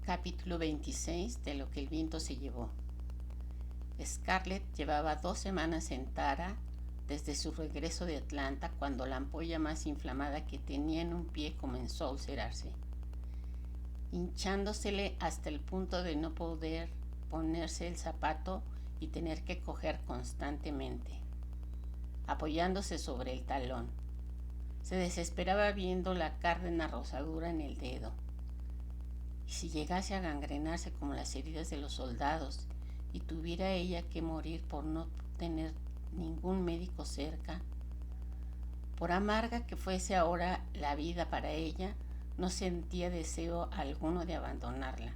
Capítulo 26 de Lo que el viento se llevó. Scarlett llevaba 2 semanas en Tara desde su regreso de Atlanta, cuando la ampolla más inflamada que tenía en un pie comenzó a ulcerarse, hinchándosele hasta el punto de no poder ponerse el zapato y tener que cojer constantemente, apoyándose sobre el talón. Se desesperaba viendo la cárdena rosadura en el dedo. Y si llegase a gangrenarse como las heridas de los soldados y tuviera ella que morir por no tener ningún médico cerca, por amarga que fuese ahora la vida para ella, no sentía deseo alguno de abandonarla,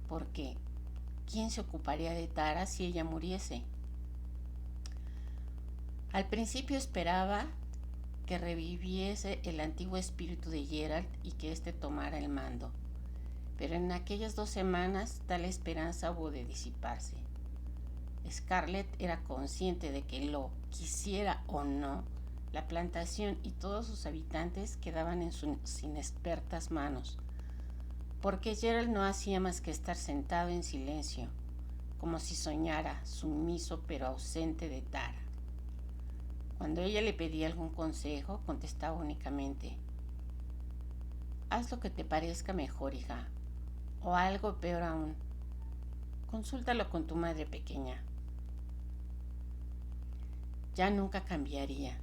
porque ¿quién se ocuparía de Tara si ella muriese? Al principio esperaba que reviviese el antiguo espíritu de Geralt y que éste tomara el mando, pero en aquellas 2 semanas tal esperanza hubo de disiparse. Scarlett era consciente de que, lo quisiera o no, la plantación y todos sus habitantes quedaban en sus inexpertas manos, porque Geralt no hacía más que estar sentado en silencio, como si soñara, sumiso pero ausente de Tara. Cuando ella le pedía algún consejo, contestaba únicamente: «Haz lo que te parezca mejor, hija», o algo peor aún: «Consúltalo con tu madre pequeña». Ya nunca cambiaría,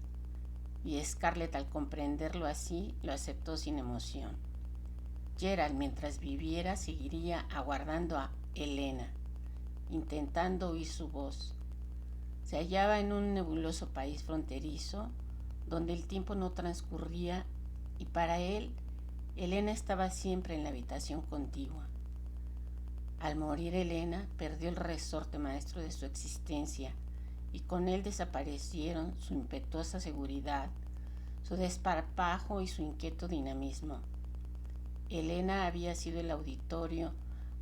y Scarlett, al comprenderlo así, lo aceptó sin emoción. Geralt, mientras viviera, seguiría aguardando a Helena, intentando oír su voz. Se hallaba en un nebuloso país fronterizo, donde el tiempo no transcurría, y para él, Helena estaba siempre en la habitación contigua. Al morir Helena, perdió el resorte maestro de su existencia, y con él desaparecieron su impetuosa seguridad, su desparpajo y su inquieto dinamismo. Helena había sido el auditorio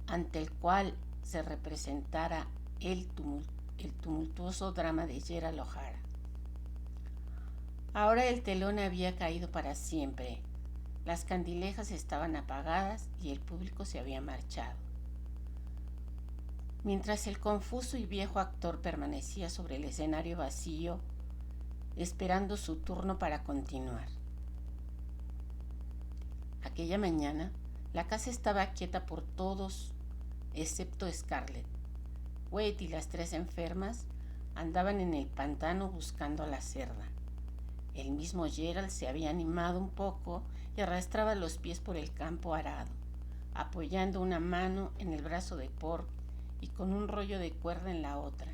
ante el cual se representara el tumultuoso drama de Geralt O'Hara. Ahora el telón había caído para siempre, las candilejas estaban apagadas y el público se había marchado. Mientras el confuso y viejo actor permanecía sobre el escenario vacío, esperando su turno para continuar. Aquella mañana, la casa estaba quieta por todos, excepto Scarlett. Wade y las 3 enfermas andaban en el pantano buscando a la cerda. El mismo Geralt se había animado un poco y arrastraba los pies por el campo arado, apoyando una mano en el brazo de Pork y con un rollo de cuerda en la otra.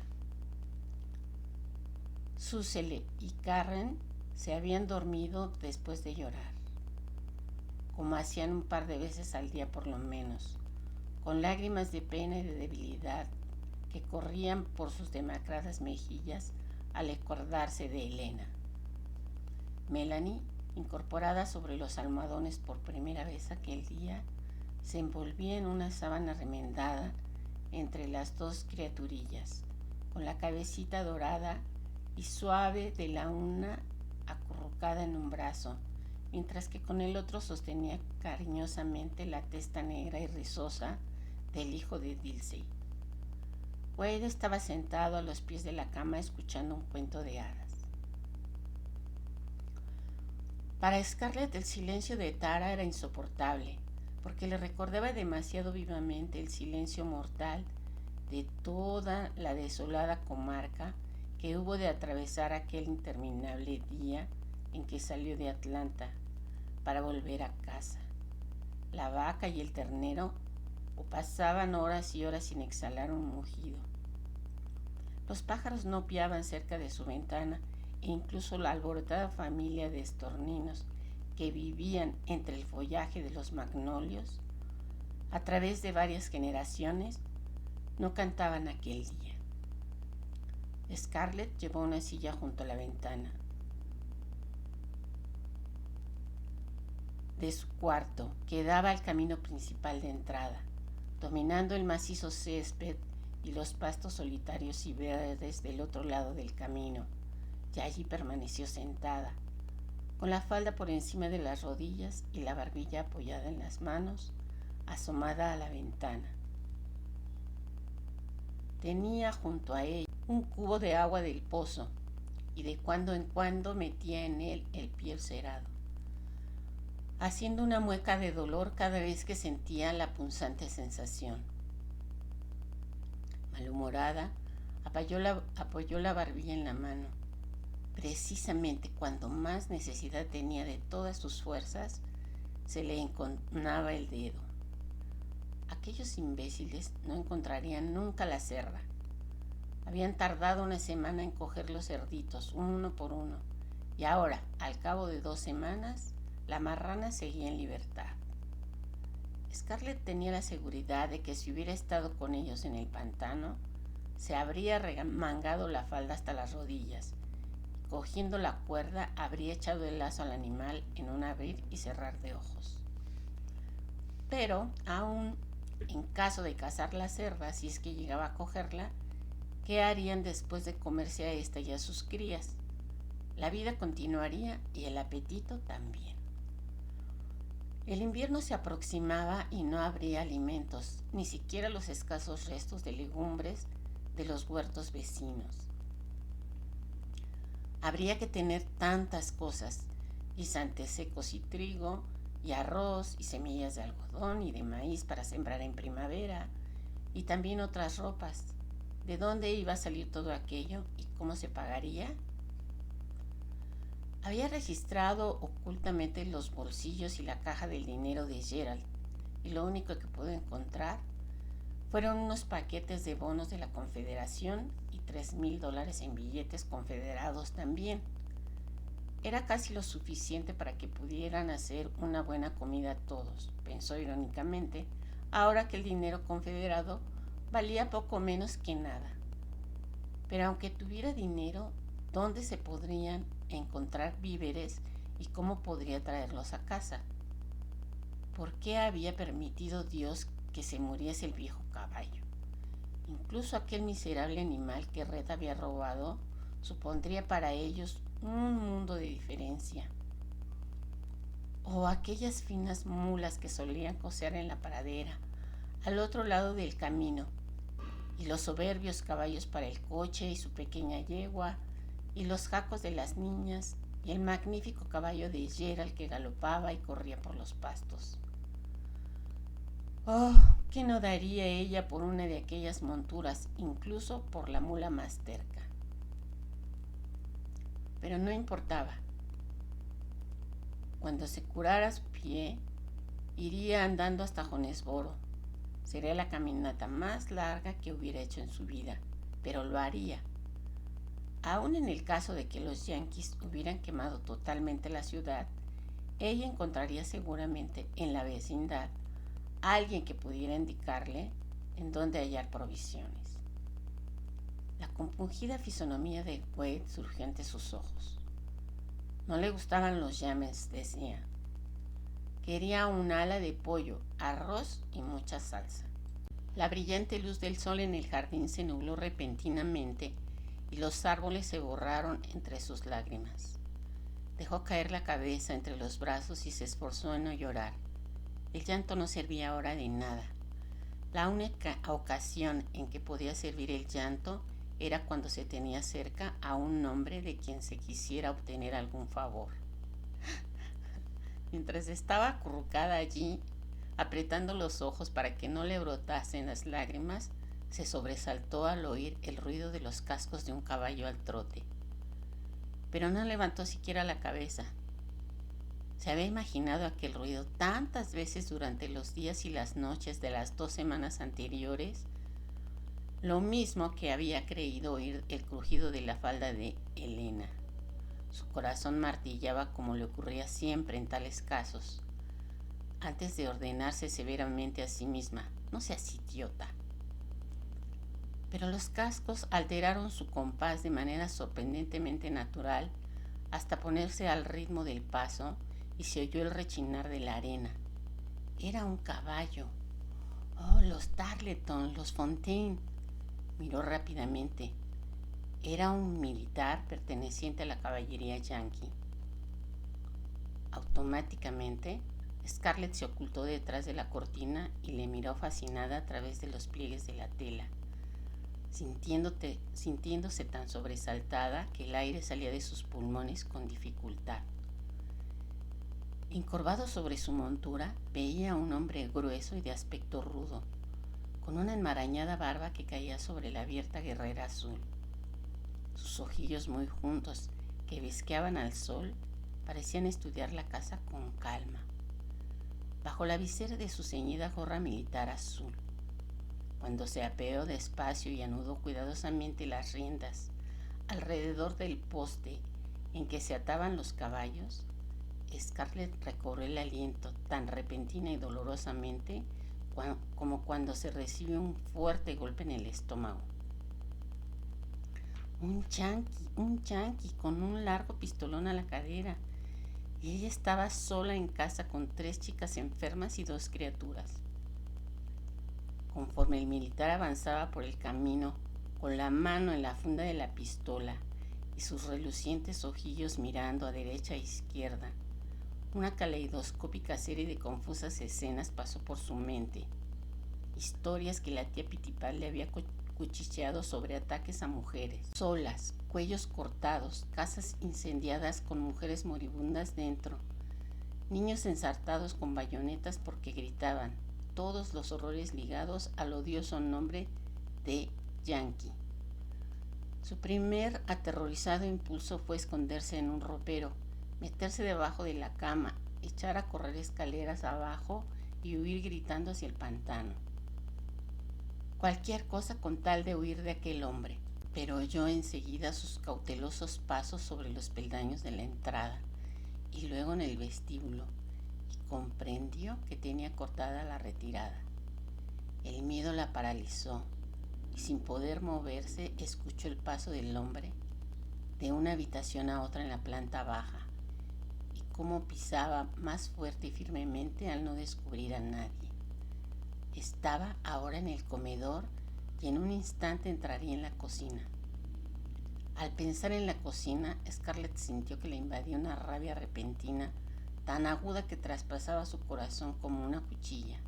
Susele y Karen se habían dormido después de llorar, como hacían un par de veces al día por lo menos, con lágrimas de pena y de debilidad que corrían por sus demacradas mejillas al acordarse de Helena. Melanie, incorporada sobre los almohadones por primera vez aquel día, se envolvía en una sábana remendada entre las 2 criaturillas, con la cabecita dorada y suave de la una acurrucada en un brazo, mientras que con el otro sostenía cariñosamente la testa negra y rizosa del hijo de Dilsey. Wade estaba sentado a los pies de la cama escuchando un cuento de hadas. Para Scarlett el silencio de Tara era insoportable, porque le recordaba demasiado vivamente el silencio mortal de toda la desolada comarca que hubo de atravesar aquel interminable día en que salió de Atlanta para volver a casa. La vaca y el ternero o pasaban horas y horas sin exhalar un mugido. Los pájaros no piaban cerca de su ventana, e incluso la alborotada familia de estorninos que vivían entre el follaje de los magnolios a través de varias generaciones no cantaban aquel día. Scarlett llevó una silla junto a la ventana de su cuarto, que daba al camino principal de entrada, dominando el macizo césped y los pastos solitarios y verdes del otro lado del camino, y allí permaneció sentada, con la falda por encima de las rodillas y la barbilla apoyada en las manos, asomada a la ventana. Tenía junto a ella un cubo de agua del pozo y de cuando en cuando metía en él el pie cerado, haciendo una mueca de dolor cada vez que sentía la punzante sensación. Malhumorada, apoyó la barbilla en la mano. Precisamente cuando más necesidad tenía de todas sus fuerzas, se le enconaba el dedo. Aquellos imbéciles no encontrarían nunca la cerda. Habían tardado una semana en coger los cerditos, uno por uno, y ahora, al cabo de 2 semanas, la marrana seguía en libertad. Scarlett tenía la seguridad de que si hubiera estado con ellos en el pantano, se habría remangado la falda hasta las rodillas. Cogiendo la cuerda, habría echado el lazo al animal en un abrir y cerrar de ojos. Pero, aún en caso de cazar la cerda, si es que llegaba a cogerla, ¿qué harían después de comerse a esta y a sus crías? La vida continuaría y el apetito también. El invierno se aproximaba y no habría alimentos, ni siquiera los escasos restos de legumbres de los huertos vecinos. Habría que tener tantas cosas, guisantes secos y trigo, y arroz, y semillas de algodón y de maíz para sembrar en primavera, y también otras ropas. ¿De dónde iba a salir todo aquello y cómo se pagaría? Había registrado ocultamente los bolsillos y la caja del dinero de Gerald, y lo único que pudo encontrar fueron unos paquetes de bonos de la Confederación y $3,000 en billetes confederados también. Era casi lo suficiente para que pudieran hacer una buena comida todos, pensó irónicamente, ahora que el dinero confederado valía poco menos que nada. Pero aunque tuviera dinero, ¿dónde se podrían encontrar víveres y cómo podría traerlos a casa? ¿Por qué había permitido Dios que se muriese el viejo caballo? Incluso aquel miserable animal que Red había robado supondría para ellos un mundo de diferencia. O aquellas finas mulas que solían coser en la pradera, al otro lado del camino, y los soberbios caballos para el coche y su pequeña yegua, y los jacos de las niñas, y el magnífico caballo de Gerald que galopaba y corría por los pastos. Oh, ¿qué no daría ella por una de aquellas monturas, incluso por la mula más terca? Pero no importaba. Cuando se curara su pie, iría andando hasta Jonesboro. Sería la caminata más larga que hubiera hecho en su vida, pero lo haría. Aún en el caso de que los yanquis hubieran quemado totalmente la ciudad, ella encontraría seguramente en la vecindad a alguien que pudiera indicarle en dónde hallar provisiones. La compungida fisonomía de Wade surgió ante sus ojos. No le gustaban los llames, decía. Quería un ala de pollo, arroz y mucha salsa. La brillante luz del sol en el jardín se nubló repentinamente y los árboles se borraron entre sus lágrimas. Dejó caer la cabeza entre los brazos y se esforzó en no llorar. El llanto no servía ahora de nada. La única ocasión en que podía servir el llanto era cuando se tenía cerca a un hombre de quien se quisiera obtener algún favor. Mientras estaba acurrucada allí, apretando los ojos para que no le brotasen las lágrimas, se sobresaltó al oír el ruido de los cascos de un caballo al trote. Pero no levantó siquiera la cabeza. Se había imaginado aquel ruido tantas veces durante los días y las noches de las 2 semanas anteriores, lo mismo que había creído oír el crujido de la falda de Elena. Su corazón martillaba como le ocurría siempre en tales casos, antes de ordenarse severamente a sí misma: no seas idiota. Pero los cascos alteraron su compás de manera sorprendentemente natural hasta ponerse al ritmo del paso y se oyó el rechinar de la arena. Era un caballo. Oh, los Tarleton, los Fontaine. Miró rápidamente. Era un militar perteneciente a la caballería yanqui. Automáticamente Scarlett se ocultó detrás de la cortina y le miró fascinada a través de los pliegues de la tela, sintiéndose tan sobresaltada que el aire salía de sus pulmones con dificultad. Encorvado sobre su montura, veía a un hombre grueso y de aspecto rudo, con una enmarañada barba que caía sobre la abierta guerrera azul. Sus ojillos muy juntos, que visqueaban al sol, parecían estudiar la casa con calma, bajo la visera de su ceñida gorra militar azul. Cuando se apeó despacio y anudó cuidadosamente las riendas alrededor del poste en que se ataban los caballos, Scarlett recobró el aliento tan repentina y dolorosamente como cuando se recibe un fuerte golpe en el estómago. Un yanqui con un largo pistolón a la cadera, y ella estaba sola en casa con 3 chicas enfermas y 2 criaturas. Conforme el militar avanzaba por el camino, con la mano en la funda de la pistola y sus relucientes ojillos mirando a derecha e izquierda, una caleidoscópica serie de confusas escenas pasó por su mente. Historias que la tía Pitipal le había cuchicheado sobre ataques a mujeres solas, cuellos cortados, casas incendiadas con mujeres moribundas dentro, niños ensartados con bayonetas porque gritaban, todos los horrores ligados al odioso nombre de Yankee. Su primer aterrorizado impulso fue esconderse en un ropero, meterse debajo de la cama, echar a correr escaleras abajo y huir gritando hacia el pantano. Cualquier cosa con tal de huir de aquel hombre, pero oyó enseguida sus cautelosos pasos sobre los peldaños de la entrada y luego en el vestíbulo, y comprendió que tenía cortada la retirada. El miedo la paralizó y sin poder moverse escuchó el paso del hombre de una habitación a otra en la planta baja y cómo pisaba más fuerte y firmemente al no descubrir a nadie. Estaba ahora en el comedor y en un instante entraría en la cocina. Al pensar en la cocina, Scarlett sintió que le invadía una rabia repentina tan aguda que traspasaba su corazón como una cuchilla.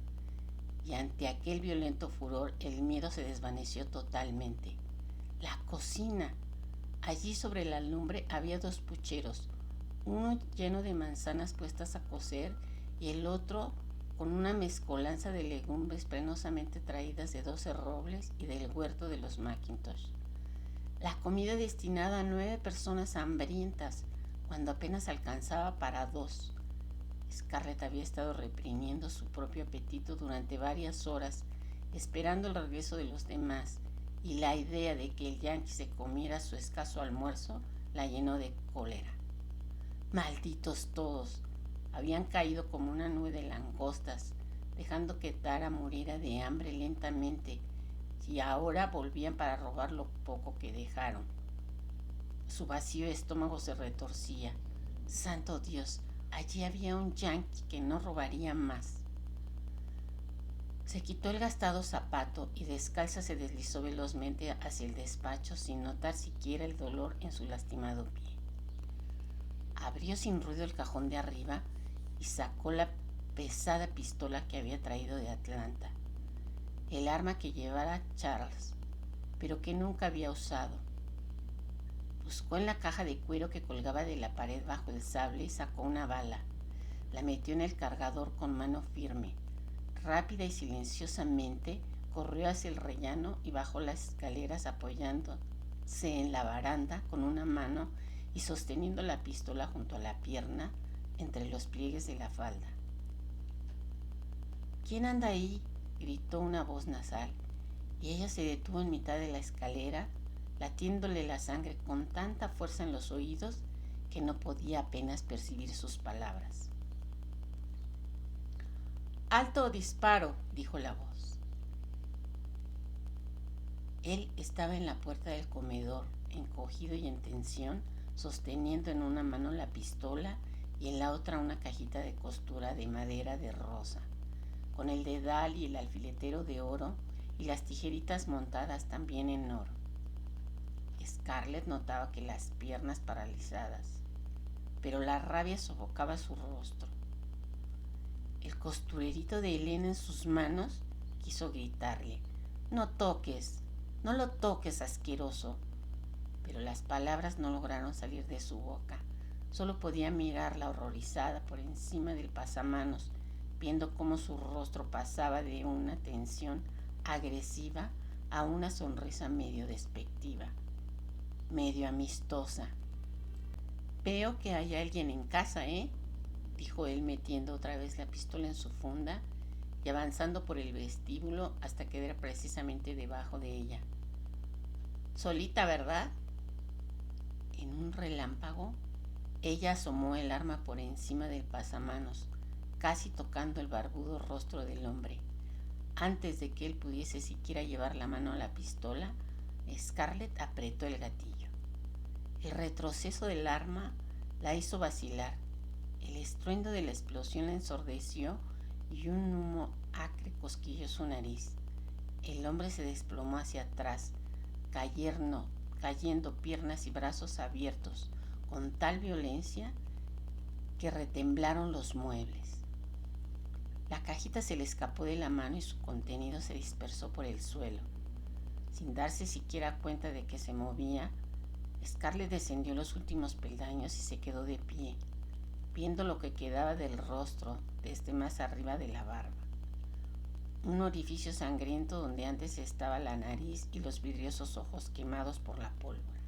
Y ante aquel violento furor el miedo se desvaneció totalmente. La cocina. Allí sobre la lumbre había 2 pucheros, uno lleno de manzanas puestas a cocer y el otro con una mezcolanza de legumbres penosamente traídas de 12 robles y del huerto de los Mackintosh. La comida destinada a 9 personas hambrientas, cuando apenas alcanzaba para 2. Scarlett había estado reprimiendo su propio apetito durante varias horas, esperando el regreso de los demás, y la idea de que el yanqui se comiera su escaso almuerzo la llenó de cólera. Malditos todos, habían caído como una nube de langostas, dejando que Tara muriera de hambre lentamente, y ahora volvían para robar lo poco que dejaron. Su vacío estómago se retorcía. Santo Dios, allí había un yanqui que no robaría más. Se quitó el gastado zapato y descalza se deslizó velozmente hacia el despacho sin notar siquiera el dolor en su lastimado pie. Abrió sin ruido el cajón de arriba y sacó la pesada pistola que había traído de Atlanta, el arma que llevara Charles, pero que nunca había usado. Buscó en la caja de cuero que colgaba de la pared bajo el sable y sacó una bala. La metió en el cargador con mano firme. Rápida y silenciosamente corrió hacia el rellano y bajó las escaleras apoyándose en la baranda con una mano y sosteniendo la pistola junto a la pierna entre los pliegues de la falda. ¿Quién anda ahí?, gritó una voz nasal, y ella se detuvo en mitad de la escalera, latiéndole la sangre con tanta fuerza en los oídos que no podía apenas percibir sus palabras. «¡Alto disparo!», dijo la voz. Él estaba en la puerta del comedor, encogido y en tensión, sosteniendo en una mano la pistola y en la otra una cajita de costura de madera de rosa, con el dedal y el alfiletero de oro y las tijeritas montadas también en oro. Scarlett notaba que las piernas paralizadas, pero la rabia sofocaba su rostro. El costurerito de Elena en sus manos quiso gritarle: «No toques, no lo toques, asqueroso». Pero las palabras no lograron salir de su boca. Solo podía mirarla horrorizada por encima del pasamanos, viendo cómo su rostro pasaba de una tensión agresiva a una sonrisa medio despectiva, medio amistosa. «Veo que hay alguien en casa, ¿eh?», dijo él, metiendo otra vez la pistola en su funda y avanzando por el vestíbulo hasta quedar precisamente debajo de ella. «Solita, ¿verdad?». En un relámpago, ella asomó el arma por encima del pasamanos, casi tocando el barbudo rostro del hombre. Antes de que él pudiese siquiera llevar la mano a la pistola, Scarlett apretó el gatillo. El retroceso del arma la hizo vacilar. El estruendo de la explosión la ensordeció y un humo acre cosquilló su nariz. El hombre se desplomó hacia atrás, cayendo piernas y brazos abiertos con tal violencia que retemblaron los muebles. La cajita se le escapó de la mano y su contenido se dispersó por el suelo. Sin darse siquiera cuenta de que se movía, Scarlett descendió los últimos peldaños y se quedó de pie, viendo lo que quedaba del rostro desde más arriba de la barba. Un orificio sangriento donde antes estaba la nariz y los vidriosos ojos quemados por la pólvora.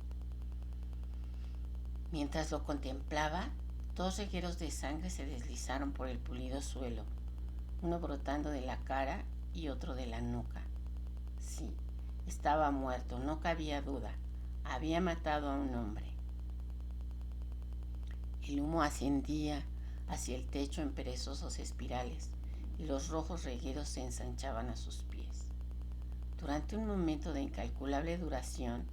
Mientras lo contemplaba, 2 regueros de sangre se deslizaron por el pulido suelo, uno brotando de la cara y otro de la nuca. Sí, estaba muerto, no cabía duda. Había matado a un hombre. El humo ascendía hacia el techo en perezosos espirales y los rojos regueros se ensanchaban a sus pies. Durante un momento de incalculable duración,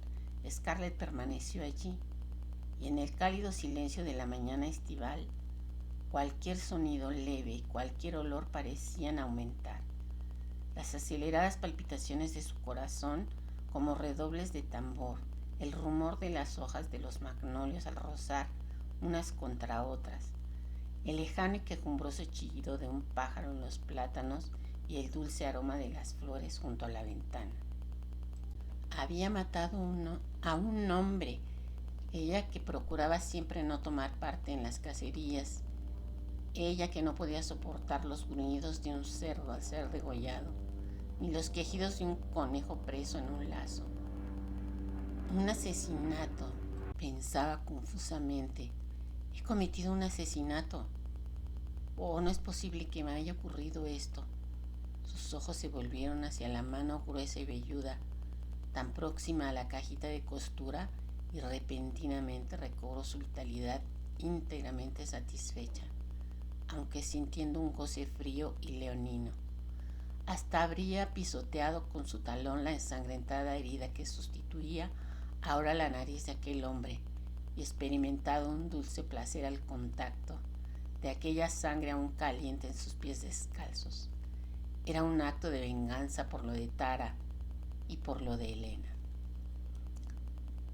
Scarlett permaneció allí, y en el cálido silencio de la mañana estival, cualquier sonido leve y cualquier olor parecían aumentar. Las aceleradas palpitaciones de su corazón como redobles de tambor, el rumor de las hojas de los magnolios al rozar unas contra otras, el lejano y quejumbroso chillido de un pájaro en los plátanos y el dulce aroma de las flores junto a la ventana. Había matado a un hombre, ella que procuraba siempre no tomar parte en las cacerías, ella que no podía soportar los gruñidos de un cerdo al ser degollado, ni los quejidos de un conejo preso en un lazo. Un asesinato, pensaba confusamente. He cometido un asesinato. Oh, no es posible que me haya ocurrido esto. Sus ojos se volvieron hacia la mano gruesa y velluda, tan próxima a la cajita de costura, y repentinamente recobró su vitalidad íntegramente satisfecha, aunque sintiendo un goce frío y leonino. Hasta habría pisoteado con su talón la ensangrentada herida que sustituía ahora la nariz de aquel hombre, y experimentado un dulce placer al contacto de aquella sangre aún caliente en sus pies descalzos. Era un acto de venganza por lo de Tara y por lo de Elena.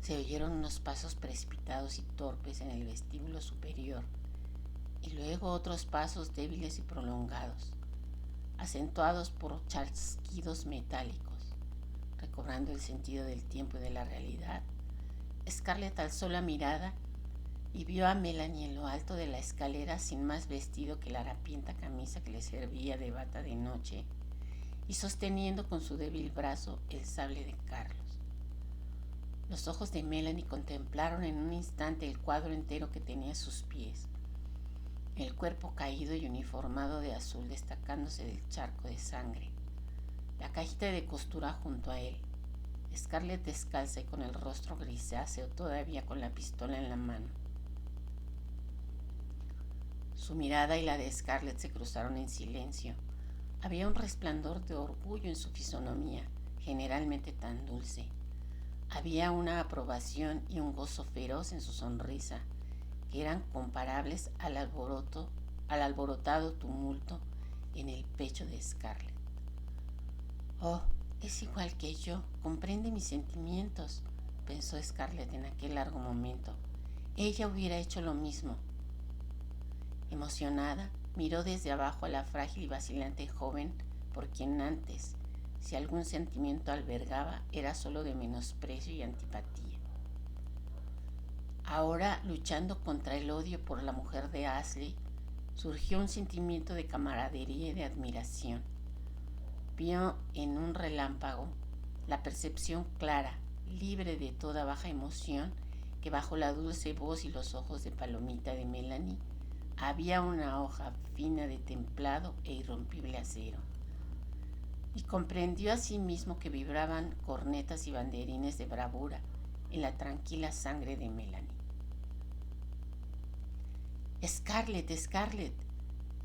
Se oyeron unos pasos precipitados y torpes en el vestíbulo superior, y luego otros pasos débiles y prolongados, acentuados por chasquidos metálicos. Recobrando el sentido del tiempo y de la realidad, Scarlett alzó la mirada y vio a Melanie en lo alto de la escalera sin más vestido que la harapienta camisa que le servía de bata de noche y sosteniendo con su débil brazo el sable de Carlos. Los ojos de Melanie contemplaron en un instante el cuadro entero que tenía a sus pies, el cuerpo caído y uniformado de azul destacándose del charco de sangre, la cajita de costura junto a él, Scarlett descalza y con el rostro grisáceo todavía con la pistola en la mano. Su mirada y la de Scarlett se cruzaron en silencio. Había un resplandor de orgullo en su fisonomía, generalmente tan dulce. Había una aprobación y un gozo feroz en su sonrisa, que eran comparables al alborotado tumulto en el pecho de Scarlett. «Oh, es igual que yo, comprende mis sentimientos», pensó Scarlett en aquel largo momento. Ella hubiera hecho lo mismo. Emocionada, Miró desde abajo a la frágil y vacilante joven por quien antes, si algún sentimiento albergaba, era solo de menosprecio y antipatía. Ahora, luchando contra el odio por la mujer de Ashley, surgió un sentimiento de camaradería y de admiración. Vio en un relámpago la percepción clara, libre de toda baja emoción, que bajo la dulce voz y los ojos de palomita de Melanie había una hoja fina de templado e irrompible acero. Y comprendió asimismo que vibraban cornetas y banderines de bravura en la tranquila sangre de Melanie. ¡Scarlett, Scarlett!,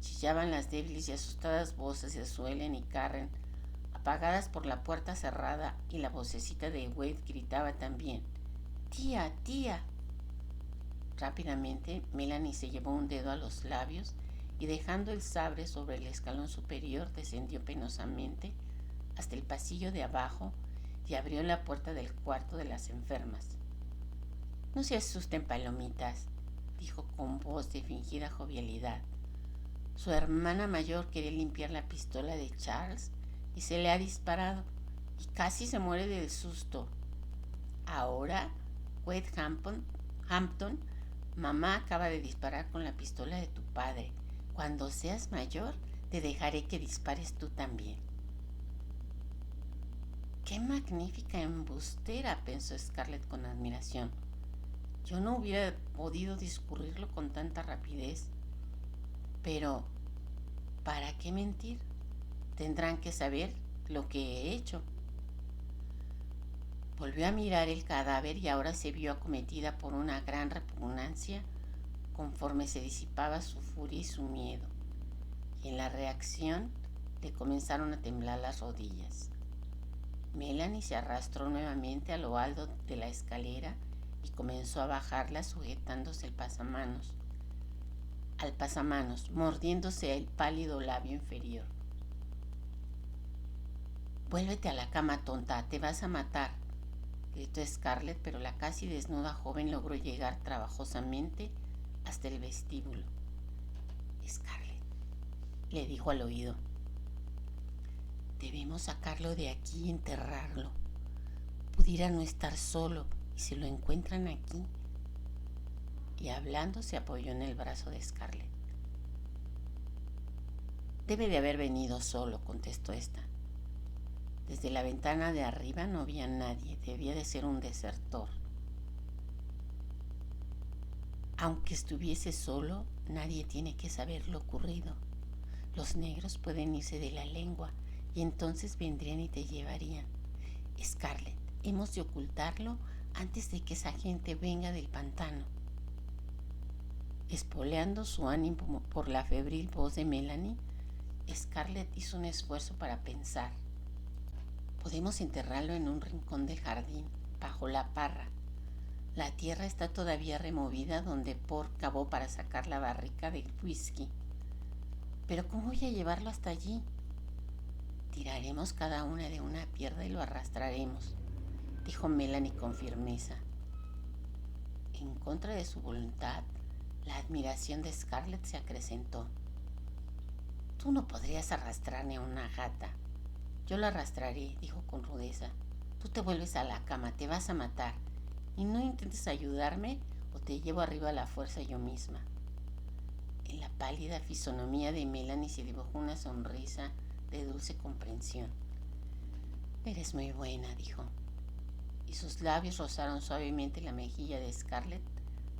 chillaban las débiles y asustadas voces de Suelen y Karen, apagadas por la puerta cerrada, y la vocecita de Wade gritaba también: ¡Tía, tía! Rápidamente Melanie se llevó un dedo a los labios y, dejando el sabre sobre el escalón superior, descendió penosamente hasta el pasillo de abajo y abrió la puerta del cuarto de las enfermas. «No se asusten, palomitas», dijo con voz de fingida jovialidad. Su hermana mayor quería limpiar la pistola de Charles y se le ha disparado y casi se muere del susto. Ahora, Wade Hampton, mamá acaba de disparar con la pistola de tu padre. Cuando seas mayor, te dejaré que dispares tú también. ¡Qué magnífica embustera!, pensó Scarlett con admiración. Yo no hubiera podido discurrirlo con tanta rapidez. Pero, ¿para qué mentir? Tendrán que saber lo que he hecho. Volvió a mirar el cadáver y ahora se vio acometida por una gran repugnancia conforme se disipaba su furia y su miedo, y en la reacción le comenzaron a temblar las rodillas. Melanie se arrastró nuevamente a lo alto de la escalera y comenzó a bajarla sujetándose al pasamanos, mordiéndose el pálido labio inferior. «Vuélvete a la cama, tonta, te vas a matar», gritó Scarlett, pero la casi desnuda joven logró llegar trabajosamente hasta el vestíbulo. «Scarlett», le dijo al oído, «debemos sacarlo de aquí y enterrarlo. Pudiera no estar solo y se lo encuentran aquí». Y hablando se apoyó en el brazo de Scarlett. «Debe de haber venido solo», contestó esta. Desde la ventana de arriba no había nadie, debía de ser un desertor. Aunque estuviese solo, nadie tiene que saber lo ocurrido. Los negros pueden irse de la lengua y entonces vendrían y te llevarían. Scarlett, hemos de ocultarlo antes de que esa gente venga del pantano. Espoleando su ánimo por la febril voz de Melanie, Scarlett hizo un esfuerzo para pensar. Podemos enterrarlo en un rincón del jardín, bajo la parra. La tierra está todavía removida donde Por cavó para sacar la barrica de whisky. ¿Pero cómo voy a llevarlo hasta allí? Tiraremos cada una de una pierna y lo arrastraremos, dijo Melanie con firmeza. En contra de su voluntad, la admiración de Scarlett se acrecentó. Tú no podrías arrastrar ni a una gata. Yo la arrastraré, dijo con rudeza. Tú te vuelves a la cama, te vas a matar. Y no intentes ayudarme o te llevo arriba a la fuerza yo misma. En la pálida fisonomía de Melanie se dibujó una sonrisa de dulce comprensión. Eres muy buena, dijo. Y sus labios rozaron suavemente la mejilla de Scarlett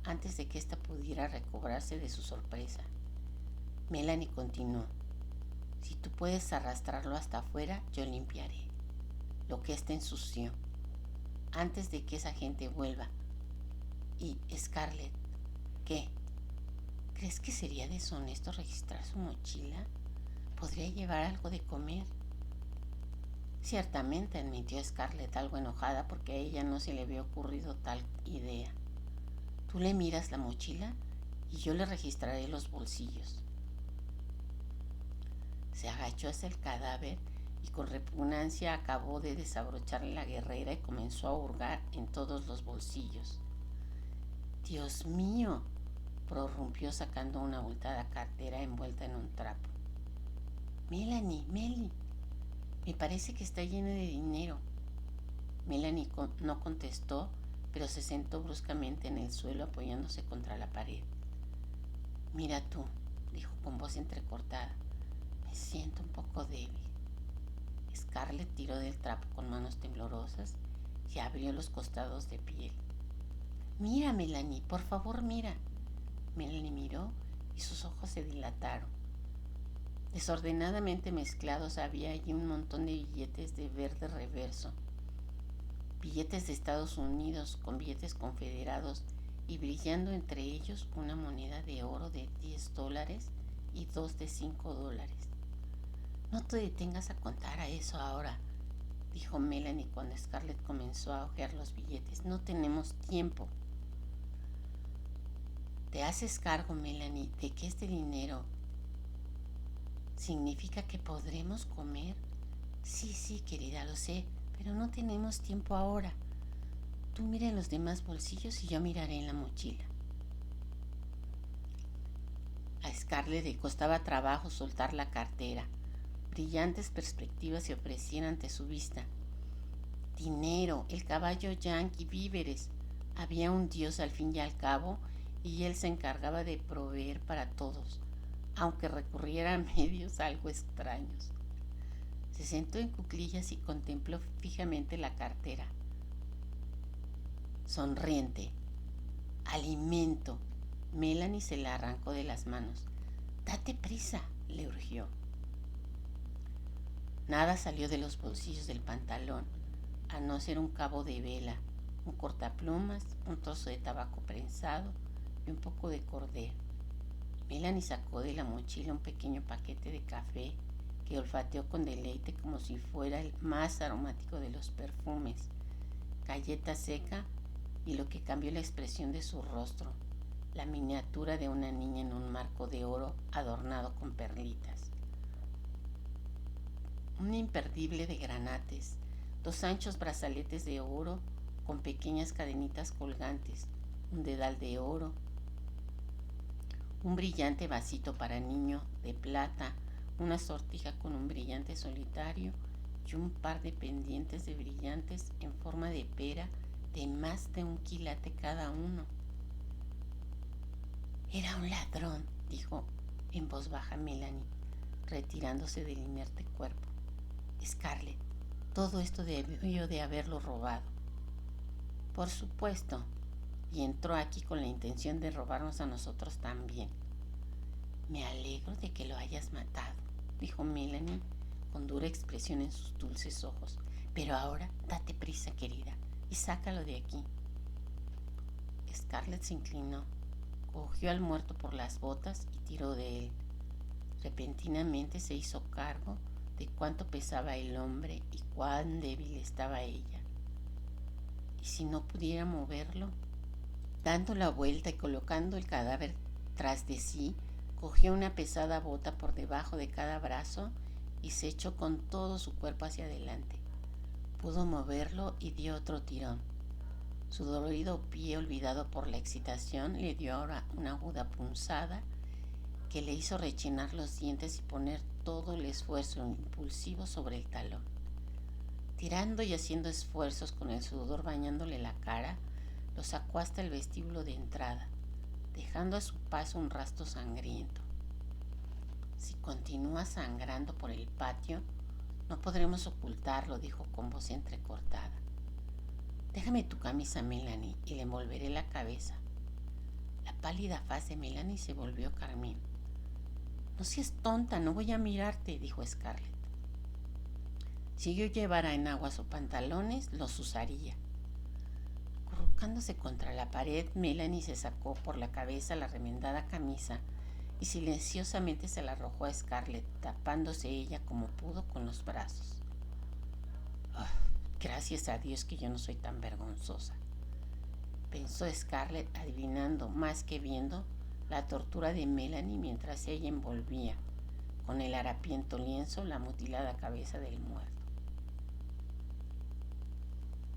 antes de que ésta pudiera recobrarse de su sorpresa. Melanie continuó. Si tú puedes arrastrarlo hasta afuera, yo limpiaré lo que éste ensució antes de que esa gente vuelva. Y, Scarlett, ¿qué? ¿Crees que sería deshonesto registrar su mochila? ¿Podría llevar algo de comer? Ciertamente, admitió Scarlett, algo enojada porque a ella no se le había ocurrido tal idea. Tú le miras la mochila y yo le registraré los bolsillos. Se agachó hacia el cadáver y con repugnancia acabó de desabrocharle la guerrera y comenzó a hurgar en todos los bolsillos. Dios mío, prorrumpió sacando una abultada cartera envuelta en un trapo. Melanie, me parece que está llena de dinero. Melanie no contestó, pero se sentó bruscamente en el suelo apoyándose contra la pared. Mira tú, dijo con voz entrecortada, me siento un poco débil. Scarlett tiró del trapo con manos temblorosas y abrió los costados de piel. Mira, Melanie, por favor, mira. Melanie miró y sus ojos se dilataron. Desordenadamente mezclados había allí un montón de billetes de verde reverso, billetes de Estados Unidos con billetes confederados y brillando entre ellos una moneda de oro de $10 y 2 de $5. No te detengas a contar a eso ahora, dijo Melanie cuando Scarlett comenzó a hojear los billetes. No tenemos tiempo. ¿Te haces cargo, Melanie, de que este dinero significa que podremos comer? Sí, querida, lo sé, pero no tenemos tiempo ahora. Tú mira en los demás bolsillos y yo miraré en la mochila. A Scarlett le costaba trabajo soltar la cartera. Brillantes perspectivas se ofrecían ante su vista. Dinero, el caballo yankee, víveres. Había un Dios al fin y al cabo, y él se encargaba de proveer para todos, aunque recurriera a medios algo extraños. Se sentó en cuclillas y contempló fijamente la cartera. Sonriente. Alimento. Melanie se la arrancó de las manos. Date prisa, le urgió. Nada salió de los bolsillos del pantalón, a no ser un cabo de vela, un cortaplumas, un trozo de tabaco prensado y un poco de cordero. Melanie sacó de la mochila un pequeño paquete de café que olfateó con deleite como si fuera el más aromático de los perfumes, galleta seca y lo que cambió la expresión de su rostro, la miniatura de una niña en un marco de oro adornado con perlitas. Un imperdible de granates, 2 anchos brazaletes de oro con pequeñas cadenitas colgantes, un dedal de oro, un brillante vasito para niño de plata, una sortija con un brillante solitario y un par de pendientes de brillantes en forma de pera de más de 1 quilate cada uno. Era un ladrón, dijo en voz baja Melanie, retirándose del inerte cuerpo. Scarlett, todo esto debió de haberlo robado. Por supuesto, y entró aquí con la intención de robarnos a nosotros también. Me alegro de que lo hayas matado, dijo Melanie con dura expresión en sus dulces ojos. Pero ahora date prisa, querida, y sácalo de aquí. Scarlett se inclinó, cogió al muerto por las botas y tiró de él. Repentinamente se hizo cargo de cuánto pesaba el hombre y cuán débil estaba ella. ¿Y si no pudiera moverlo? Dando la vuelta y colocando el cadáver tras de sí, cogió una pesada bota por debajo de cada brazo y se echó con todo su cuerpo hacia adelante. Pudo moverlo y dio otro tirón. Su dolorido pie, olvidado por la excitación, le dio ahora una aguda punzada que le hizo rechinar los dientes y poner todo el esfuerzo impulsivo sobre el talón. Tirando y haciendo esfuerzos con el sudor bañándole la cara, lo sacó hasta el vestíbulo de entrada, dejando a su paso un rastro sangriento. Si continúa sangrando por el patio, no podremos ocultarlo, dijo con voz entrecortada. Déjame tu camisa, Melanie, y le envolveré la cabeza. La pálida faz de Melanie se volvió carmín. No seas tonta, no voy a mirarte, dijo Scarlett. Si yo llevara enaguas o pantalones, los usaría. Acurrucándose contra la pared, Melanie se sacó por la cabeza la remendada camisa y silenciosamente se la arrojó a Scarlett, tapándose ella como pudo con los brazos. Gracias a Dios que yo no soy tan vergonzosa, pensó Scarlett, adivinando más que viendo la tortura de Melanie mientras ella envolvía con el harapiento lienzo la mutilada cabeza del muerto.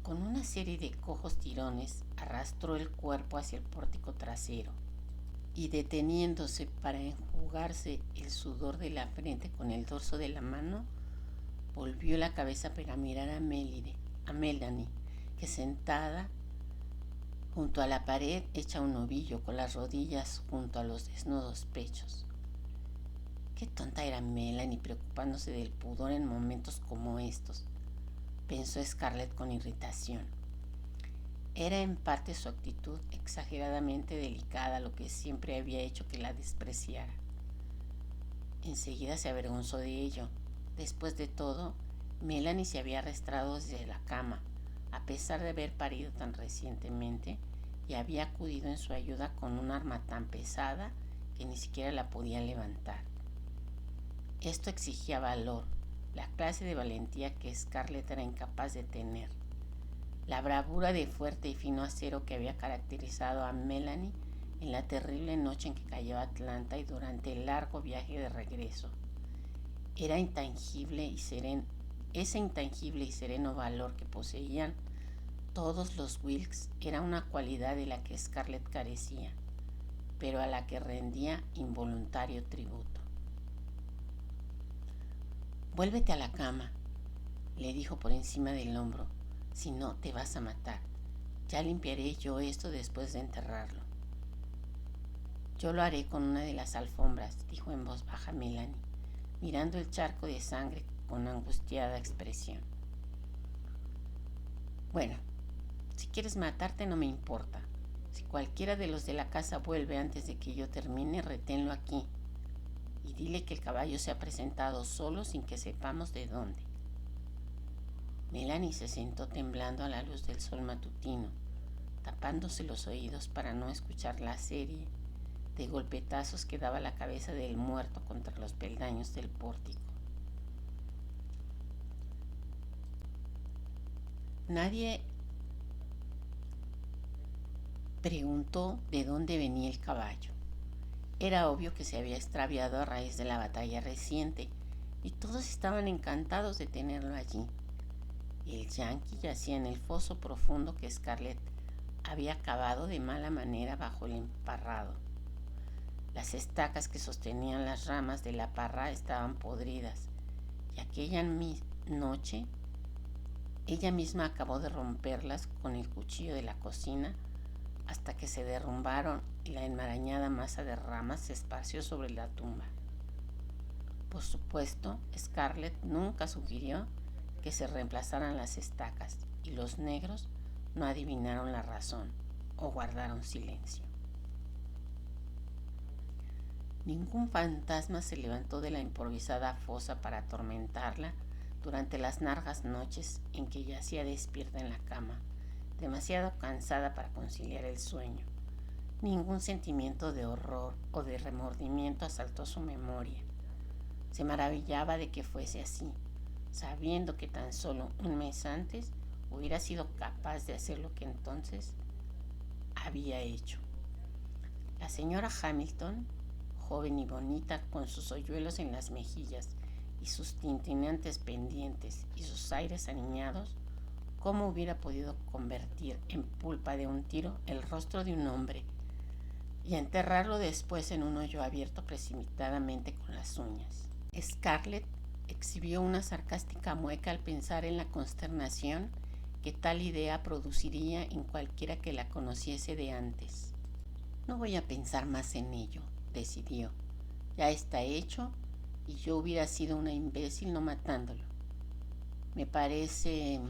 Con una serie de cojos tirones arrastró el cuerpo hacia el pórtico trasero. y deteniéndose para enjugarse el sudor de la frente con el dorso de la mano, volvió la cabeza para mirar a Melanie, que sentada junto a la pared hecha un ovillo con las rodillas junto a los desnudos pechos. Qué tonta era Melanie preocupándose del pudor en momentos como estos, pensó Scarlett con irritación. Era en parte su actitud exageradamente delicada lo que siempre había hecho que la despreciara. Enseguida se avergonzó de ello. Después de todo, Melanie se había arrastrado desde la cama, a pesar de haber parido tan recientemente, y había acudido en su ayuda con un arma tan pesada que ni siquiera la podía levantar. Esto exigía valor, la clase de valentía que Scarlett era incapaz de tener. La bravura de fuerte y fino acero que había caracterizado a Melanie en la terrible noche en que cayó a Atlanta y durante el largo viaje de regreso. Ese intangible y sereno valor que poseían todos los Wilkes era una cualidad de la que Scarlett carecía, pero a la que rendía involuntario tributo. «Vuélvete a la cama», le dijo por encima del hombro. «Si no, te vas a matar. Ya limpiaré yo esto después de enterrarlo». «Yo lo haré con una de las alfombras», dijo en voz baja Melanie, mirando el charco de sangre con angustiada expresión. «Bueno, si quieres matarte no me importa. Si cualquiera de los de la casa vuelve antes de que yo termine, reténlo aquí. Y dile que el caballo se ha presentado solo sin que sepamos de dónde». Melanie se sentó temblando a la luz del sol matutino, tapándose los oídos para no escuchar la serie de golpetazos que daba la cabeza del muerto contra los peldaños del pórtico. Nadie preguntó de dónde venía el caballo. Era obvio que se había extraviado a raíz de la batalla reciente y todos estaban encantados de tenerlo allí. El yanqui yacía en el foso profundo que Scarlett había cavado de mala manera bajo el emparrado. Las estacas que sostenían las ramas de la parra estaban podridas y aquella noche ella misma acabó de romperlas con el cuchillo de la cocina hasta que se derrumbaron y la enmarañada masa de ramas se esparció sobre la tumba. Por supuesto, Scarlett nunca sugirió que se reemplazaran las estacas y los negros no adivinaron la razón o guardaron silencio. Ningún fantasma se levantó de la improvisada fosa para atormentarla durante las largas noches en que yacía despierta en la cama, demasiado cansada para conciliar el sueño. Ningún sentimiento de horror o de remordimiento asaltó su memoria. Se maravillaba de que fuese así, sabiendo que tan solo un mes antes hubiera sido capaz de hacer lo que entonces había hecho. La señora Hamilton, joven y bonita, con sus hoyuelos en las mejillas y sus tintineantes pendientes y sus aires aniñados, ¿cómo hubiera podido convertir en pulpa de un tiro el rostro de un hombre y enterrarlo después en un hoyo abierto precipitadamente con las uñas? Scarlett exhibió una sarcástica mueca al pensar en la consternación que tal idea produciría en cualquiera que la conociese de antes. «No voy a pensar más en ello», decidió. «Ya está hecho y yo hubiera sido una imbécil no matándolo. Me parece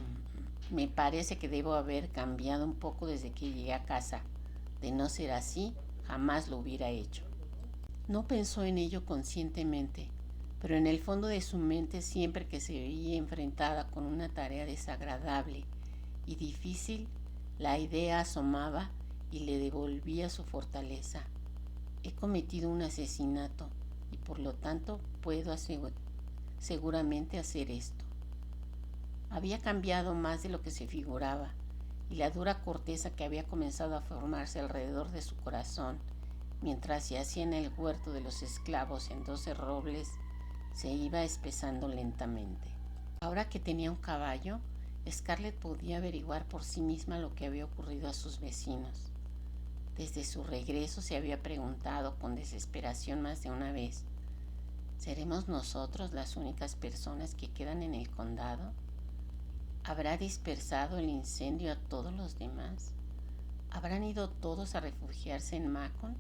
que debo haber cambiado un poco desde que llegué a casa. De no ser así, jamás lo hubiera hecho». No pensó en ello conscientemente, pero en el fondo de su mente, siempre que se veía enfrentada con una tarea desagradable y difícil, la idea asomaba y le devolvía su fortaleza. «He cometido un asesinato y por lo tanto puedo seguramente hacer esto». Había cambiado más de lo que se figuraba, y la dura corteza que había comenzado a formarse alrededor de su corazón mientras yacía en el huerto de los esclavos en 12 robles se iba espesando lentamente. Ahora que tenía un caballo, Scarlett podía averiguar por sí misma lo que había ocurrido a sus vecinos. Desde su regreso se había preguntado con desesperación más de una vez: ¿seremos nosotros las únicas personas que quedan en el condado? ¿Habrá dispersado el incendio a todos los demás? ¿Habrán ido todos a refugiarse en Macon?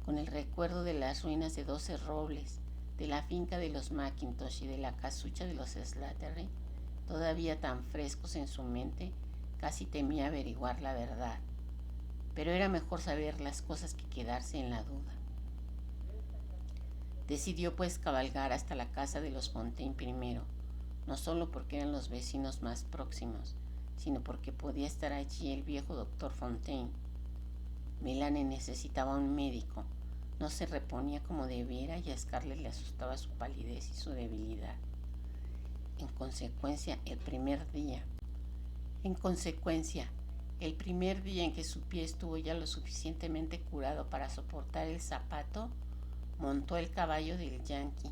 Con el recuerdo de las ruinas de 12 Robles, de la finca de los McIntosh y de la casucha de los Slattery, todavía tan frescos en su mente, casi temía averiguar la verdad. Pero era mejor saber las cosas que quedarse en la duda. Decidió pues cabalgar hasta la casa de los Fontaine primero, no solo porque eran los vecinos más próximos, sino porque podía estar allí el viejo doctor Fontaine. Melanie necesitaba un médico. No se reponía como debiera y a Scarlett le asustaba su palidez y su debilidad. En consecuencia, el primer día en que su pie estuvo ya lo suficientemente curado para soportar el zapato, montó el caballo del Yankee.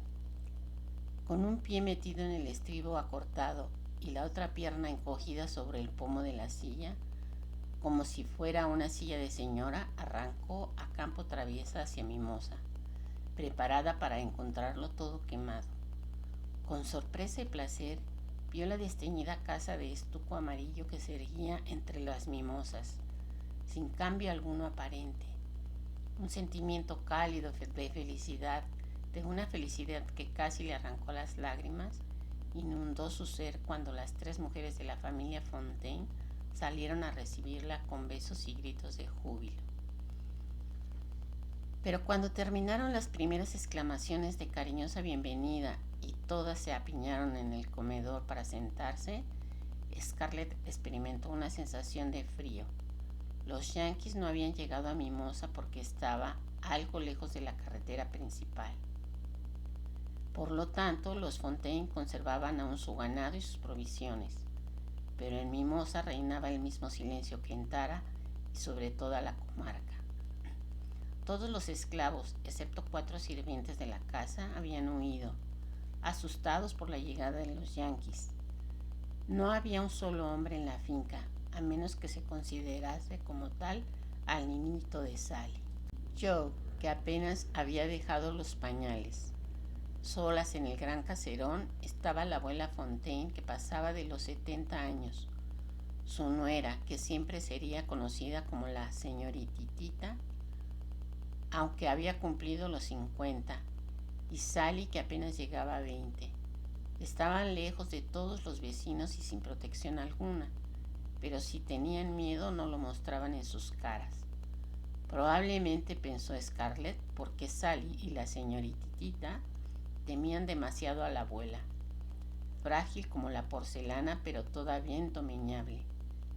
Con un pie metido en el estribo acortado y la otra pierna encogida sobre el pomo de la silla, como si fuera una silla de señora, arrancó a campo traviesa hacia Mimosa, preparada para encontrarlo todo quemado. Con sorpresa y placer, vio la desteñida casa de estuco amarillo que se erguía entre las mimosas, sin cambio alguno aparente. Un sentimiento cálido de felicidad, de una felicidad que casi le arrancó las lágrimas, inundó su ser cuando las 3 mujeres de la familia Fontaine salieron a recibirla con besos y gritos de júbilo. Pero cuando terminaron las primeras exclamaciones de cariñosa bienvenida y todas se apiñaron en el comedor para sentarse, Scarlett experimentó una sensación de frío. Los Yankees no habían llegado a Mimosa porque estaba algo lejos de la carretera principal. Por lo tanto, los Fontaine conservaban aún su ganado y sus provisiones, pero en Mimosa reinaba el mismo silencio que en Tara y sobre toda la comarca. Todos los esclavos, excepto 4 sirvientes de la casa, habían huido, asustados por la llegada de los Yankees. No había un solo hombre en la finca, a menos que se considerase como tal al niñito de Sally, Joe, que apenas había dejado los pañales. Solas en el gran caserón estaba la abuela Fontaine, que pasaba de los 70 años, su nuera, que siempre sería conocida como la señorititita, aunque había cumplido los 50, y Sally, que apenas llegaba a 20. Estaban lejos de todos los vecinos y sin protección alguna, pero si tenían miedo no lo mostraban en sus caras. Probablemente, pensó Scarlett, porque Sally y la señorititita temían demasiado a la abuela, frágil como la porcelana pero todavía endomeñable,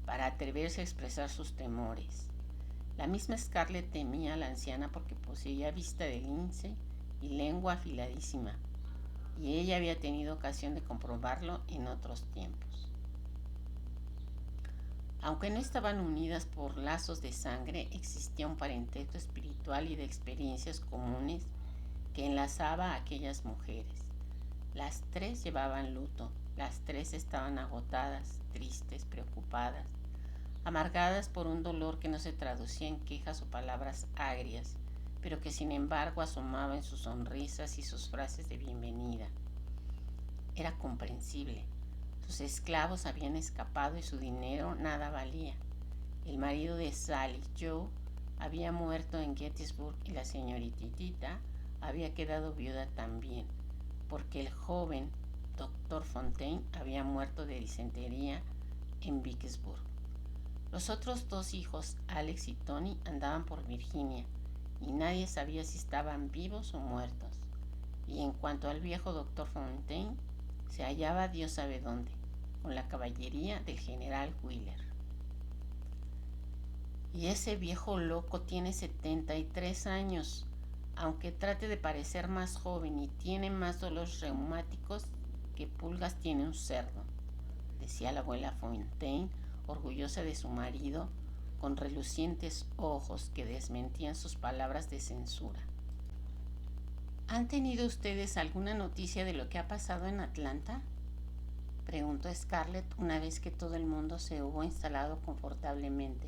para atreverse a expresar sus temores. La misma Scarlett temía a la anciana porque poseía vista de lince y lengua afiladísima, y ella había tenido ocasión de comprobarlo en otros tiempos. Aunque no estaban unidas por lazos de sangre, existía un parentesco espiritual y de experiencias comunes que enlazaba a aquellas mujeres. Las 3 llevaban luto, las 3 estaban agotadas, tristes, preocupadas, amargadas por un dolor que no se traducía en quejas o palabras agrias, pero que sin embargo asomaba en sus sonrisas y sus frases de bienvenida. Era comprensible. Sus esclavos habían escapado y su dinero nada valía. El marido de Sally, Joe, había muerto en Gettysburg y la señorititita había quedado viuda también, porque el joven doctor Fontaine había muerto de disentería en Vicksburg. Los otros 2 hijos, Alex y Tony, andaban por Virginia y nadie sabía si estaban vivos o muertos. Y en cuanto al viejo doctor Fontaine, se hallaba Dios sabe dónde, con la caballería del general Wheeler. Y ese viejo loco tiene 73 años, aunque trate de parecer más joven, y tiene más dolores reumáticos que pulgas tiene un cerdo, decía la abuela Fontaine, orgullosa de su marido, con relucientes ojos que desmentían sus palabras de censura. ¿Han tenido ustedes alguna noticia de lo que ha pasado en Atlanta?, preguntó Scarlett una vez que todo el mundo se hubo instalado confortablemente.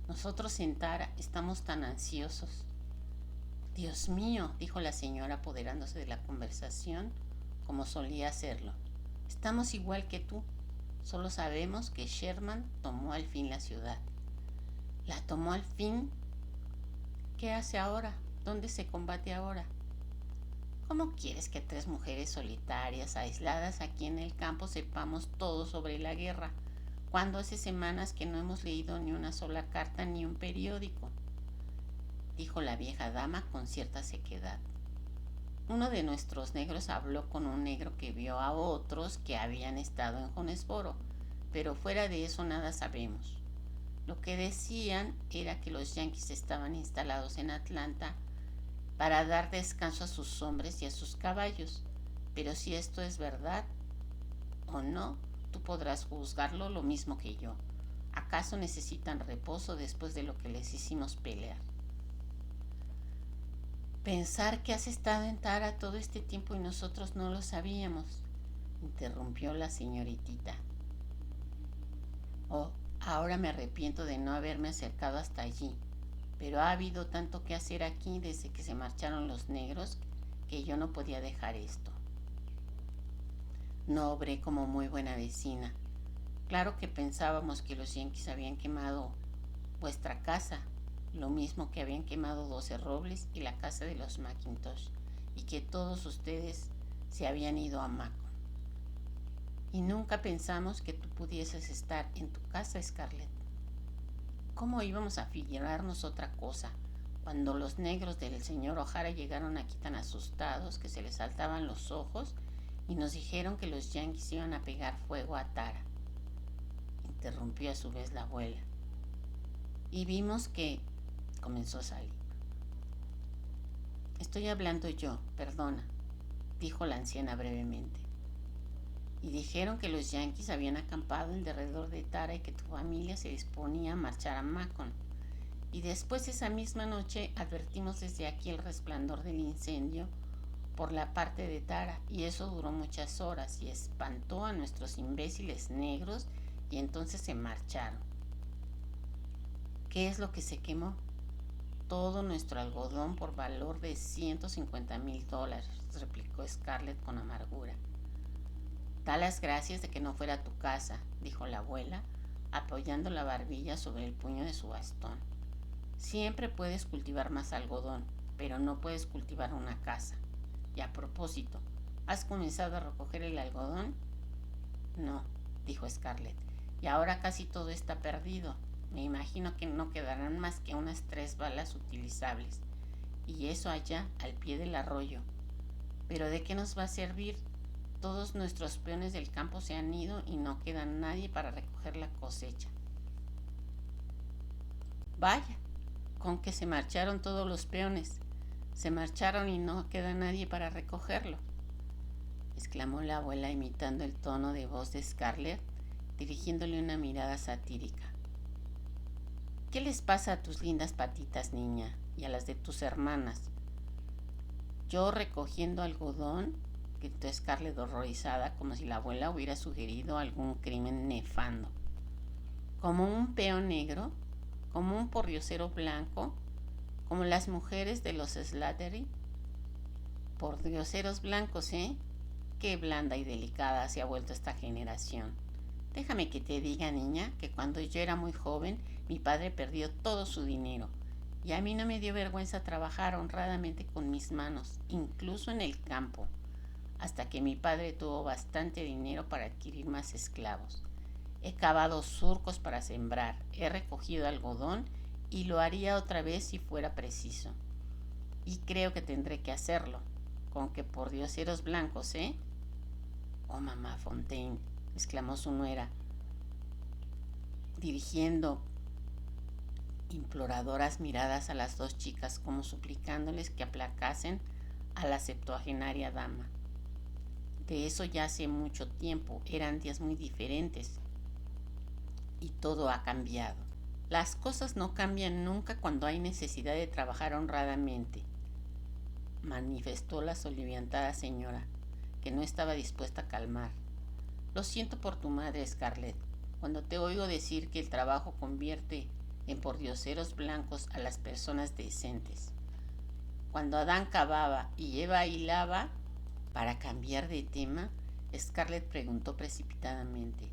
Nosotros en Tara estamos tan ansiosos. Dios mío, dijo la señora apoderándose de la conversación como solía hacerlo. Estamos igual que tú. Solo sabemos que Sherman tomó al fin la ciudad. ¿La tomó al fin? ¿Qué hace ahora? ¿Dónde se combate ahora? ¿Cómo quieres que 3 mujeres solitarias, aisladas aquí en el campo, sepamos todo sobre la guerra, cuando hace semanas que no hemos leído ni una sola carta ni un periódico? Dijo la vieja dama con cierta sequedad. Uno de nuestros negros habló con un negro que vio a otros que habían estado en Jonesboro, pero fuera de eso nada sabemos. Lo que decían era que los yanquis estaban instalados en Atlanta para dar descanso a sus hombres y a sus caballos, pero si esto es verdad o no, tú podrás juzgarlo lo mismo que yo. ¿Acaso necesitan reposo después de lo que les hicimos pelear? Pensar que has estado en Tara todo este tiempo y nosotros no lo sabíamos, interrumpió la señoritita. Oh, ahora me arrepiento de no haberme acercado hasta allí, pero ha habido tanto que hacer aquí desde que se marcharon los negros que yo no podía dejar esto. No obré como muy buena vecina. Claro que pensábamos que los yanquis habían quemado vuestra casa, lo mismo que habían quemado 12 robles y la casa de los Mackintosh, y que todos ustedes se habían ido a Macon. Y nunca pensamos que tú pudieses estar en tu casa, Scarlett. ¿Cómo íbamos a figurarnos otra cosa cuando los negros del señor O'Hara llegaron aquí tan asustados que se les saltaban los ojos y nos dijeron que los yanquis iban a pegar fuego a Tara? Interrumpió a su vez la abuela. Y vimos que... comenzó Sally. Estoy hablando yo, perdona, dijo la anciana brevemente. Y dijeron que los yanquis habían acampado alrededor de Tara y que tu familia se disponía a marchar a Macon. Y después esa misma noche advertimos desde aquí el resplandor del incendio por la parte de Tara, y eso duró muchas horas y espantó a nuestros imbéciles negros, y entonces se marcharon. ¿Qué es lo que se quemó? Todo nuestro algodón por valor de $150,000, replicó Scarlett con amargura. Da las gracias de que no fuera tu casa, dijo la abuela, apoyando la barbilla sobre el puño de su bastón. Siempre puedes cultivar más algodón, pero no puedes cultivar una casa. Y a propósito, ¿has comenzado a recoger el algodón? No, dijo Scarlett, y ahora casi todo está perdido. Me imagino que no quedarán más que unas 3 balas utilizables, y eso allá, al pie del arroyo. ¿Pero de qué nos va a servir? Todos nuestros peones del campo se han ido y no queda nadie para recoger la cosecha. Vaya, con que se marcharon todos los peones. Se marcharon y no queda nadie para recogerlo, exclamó la abuela imitando el tono de voz de Scarlett, dirigiéndole una mirada satírica. ¿Qué les pasa a tus lindas patitas, niña, y a las de tus hermanas? Yo recogiendo algodón, gritó Scarlett horrorizada, como si la abuela hubiera sugerido algún crimen nefando. ¿Como un peón negro? ¿Como un pordiosero blanco? ¿Como las mujeres de los Slattery? Pordioseros blancos, ¿eh? Qué blanda y delicada se ha vuelto esta generación. Déjame que te diga, niña, que cuando yo era muy joven, mi padre perdió todo su dinero, y a mí no me dio vergüenza trabajar honradamente con mis manos, incluso en el campo, hasta que mi padre tuvo bastante dinero para adquirir más esclavos. He cavado surcos para sembrar, he recogido algodón y lo haría otra vez si fuera preciso. Y creo que tendré que hacerlo, con que por dioseros blancos, ¿eh? Oh, mamá Fontaine, exclamó su nuera, dirigiendo imploradoras miradas a las 2 chicas como suplicándoles que aplacasen a la septuagenaria dama. De eso ya hace mucho tiempo, eran días muy diferentes y todo ha cambiado. Las cosas no cambian nunca cuando hay necesidad de trabajar honradamente, manifestó la soliviantada señora, que no estaba dispuesta a calmar. Lo siento por tu madre, Scarlett. Cuando te oigo decir que el trabajo convierte en pordioseros blancos a las personas decentes. Cuando Adán cavaba y Eva hilaba, para cambiar de tema, Scarlett preguntó precipitadamente: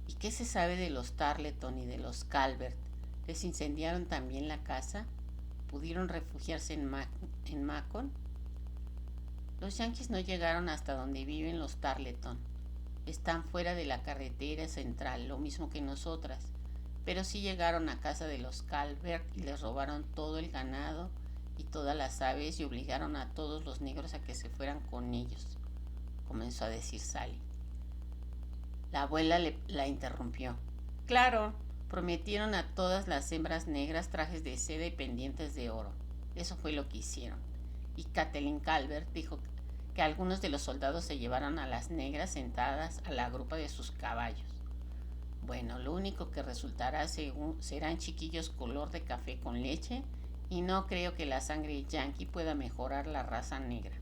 ¿y qué se sabe de los Tarleton y de los Calvert? ¿Les incendiaron también la casa? ¿Pudieron refugiarse en Macon? Los yanquis no llegaron hasta donde viven los Tarleton. Están fuera de la carretera central, lo mismo que nosotras, pero sí llegaron a casa de los Calvert y les robaron todo el ganado y todas las aves y obligaron a todos los negros a que se fueran con ellos, comenzó a decir Sally. La abuela la interrumpió. Claro, prometieron a todas las hembras negras trajes de seda y pendientes de oro. Eso fue lo que hicieron. Y Kathleen Calvert dijo que algunos de los soldados se llevaron a las negras sentadas a la grupa de sus caballos. Bueno, lo único que resultará serán chiquillos color de café con leche, y no creo que la sangre yankee pueda mejorar la raza negra.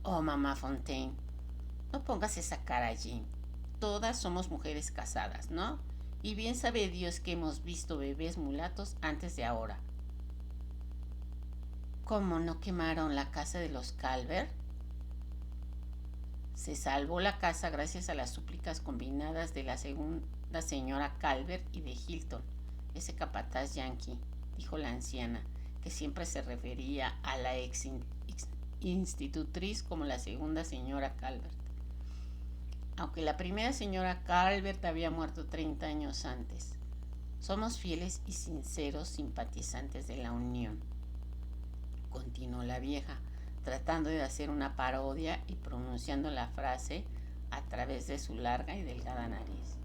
Oh, mamá Fontaine, no pongas esa cara allí. Todas somos mujeres casadas, ¿no? Y bien sabe Dios que hemos visto bebés mulatos antes de ahora. ¿Cómo no quemaron la casa de los Calvert? Se salvó la casa gracias a las súplicas combinadas de la segunda señora Calvert y de Hilton, ese capataz yankee, dijo la anciana, que siempre se refería a la ex institutriz como la segunda señora Calvert. Aunque la primera señora Calvert había muerto 30 años antes. Somos fieles y sinceros simpatizantes de la Unión, continuó la vieja, tratando de hacer una parodia y pronunciando la frase a través de su larga y delgada nariz.